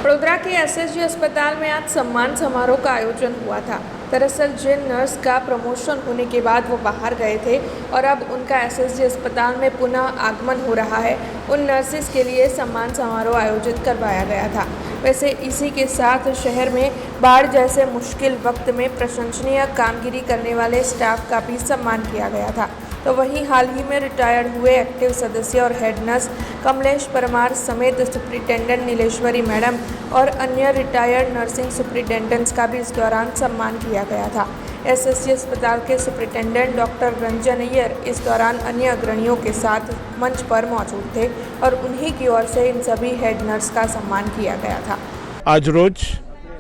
वडोदरा के एसएसजी अस्पताल में आज सम्मान समारोह का आयोजन हुआ था। दरअसल जिन नर्स का प्रमोशन होने के बाद वो बाहर गए थे और अब उनका एसएसजी अस्पताल में पुनः आगमन हो रहा है, उन नर्सेस के लिए सम्मान समारोह आयोजित करवाया गया था। वैसे इसी के साथ शहर में बाढ़ जैसे मुश्किल वक्त में प्रशंसनीय कामगिरी करने वाले स्टाफ का भी सम्मान किया गया था। तो वहीं हाल ही में रिटायर्ड हुए एक्टिव सदस्य और हेड नर्स कमलेश परमार समेत सुप्रिंटेंडेंट नीलेश्वरी मैडम और अन्य रिटायर्ड नर्सिंग सुप्रिंटेंडेंट्स का भी इस दौरान सम्मान किया गया था। एसएसजी अस्पताल के सुप्रिंटेंडेंट डॉक्टर रंजन अय्यर इस दौरान अन्य अग्रणियों के साथ मंच पर मौजूद थे और उन्हीं की ओर से इन सभी हेड नर्स का सम्मान किया गया था। आज रोज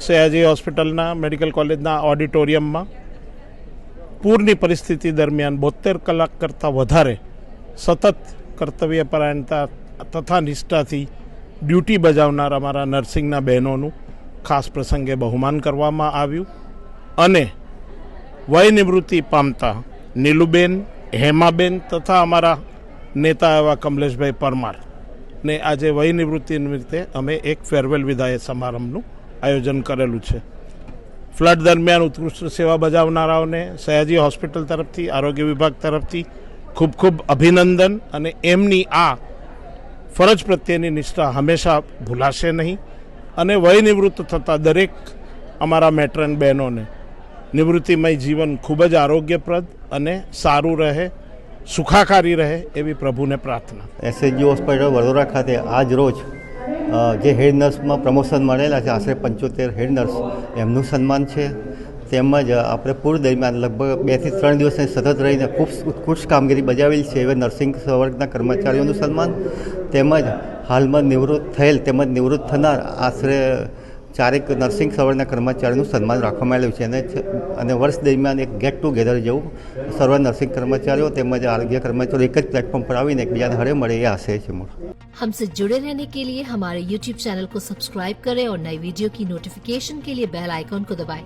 सयाजी हॉस्पिटलना मेडिकल कॉलेजना ऑडिटोरियम में पूरनी परिस्थिति दरमियान 72 कलाक करता वधारे सतत कर्तव्यपरायणता तथा निष्ठाथी ड्यूटी बजावनार अमारा नर्सिंगना बहनों खास प्रसंगे बहुमान करवामां आव्युं अने वय निवृत्ति पामता नीलुबेन, हेमाबेन तथा अमारा नेता एवा कमलेशभाई परमार ने आज वय निवृत्ति निमित्ते अमे एक फेरवेल विदाय समारंभનું आयोजन करेलू है। फ्लड दरमियान उत्कृष्ट सेवा बजावनाराओने सयाजी हॉस्पिटल तरफथी आरोग्य विभाग तरफथी खूब खूब अभिनंदन अने एमनी आ फरज प्रत्येनी निष्ठा हमेशा भूलाशे नहीं अने वय निवृत्त थता दरेक अमारा मेट्रन बहनोने निवृत्तिमय जीवन खूब ज आरोग्यप्रद अने सारू रहे, सुखाकारी रहे एवी प्रभुने प्रार्थना। एसएसजी हॉस्पिटल वडोदरा खाते आज रोज जे हेड नर्सમાં પ્રમોશન મળેલા છે આશરે 75 હેડ નર્સ એમનું સન્માન છે। તેમજ આપણે પૂર દરમિયાન લગભગ 2 થી 3 દિવસની સતત રહીને ખૂબ ઉત્કૃષ્ટ કામગીરી બજાવેલી છે એવા નર્સિંગ સંવર્ગના કર્મચારીઓનું સન્માન તેમજ હાલમાં નિવૃત્ત થયેલ તેમજ નિવૃત્ત થનાર આશરે 4 નર્સિંગ સંવર્ગના કર્મચારીઓનું સન્માન રાખવામાં આવેલું છે અને વર્ષ દરમિયાન એક ગેટ ટુગેધર જેવું સર્વ નર્સિંગ કર્મચારીઓ તેમજ આરોગ્ય કર્મચારીઓ એક જ પ્લેટફોર્મ પર આવીને એકબીજાને હળે મળે એ આશય છે મોટો। हमसे जुड़े रहने के लिए हमारे YouTube चैनल को सब्सक्राइब करें और नई वीडियो की नोटिफिकेशन के लिए बेल आइकॉन को दबाएं।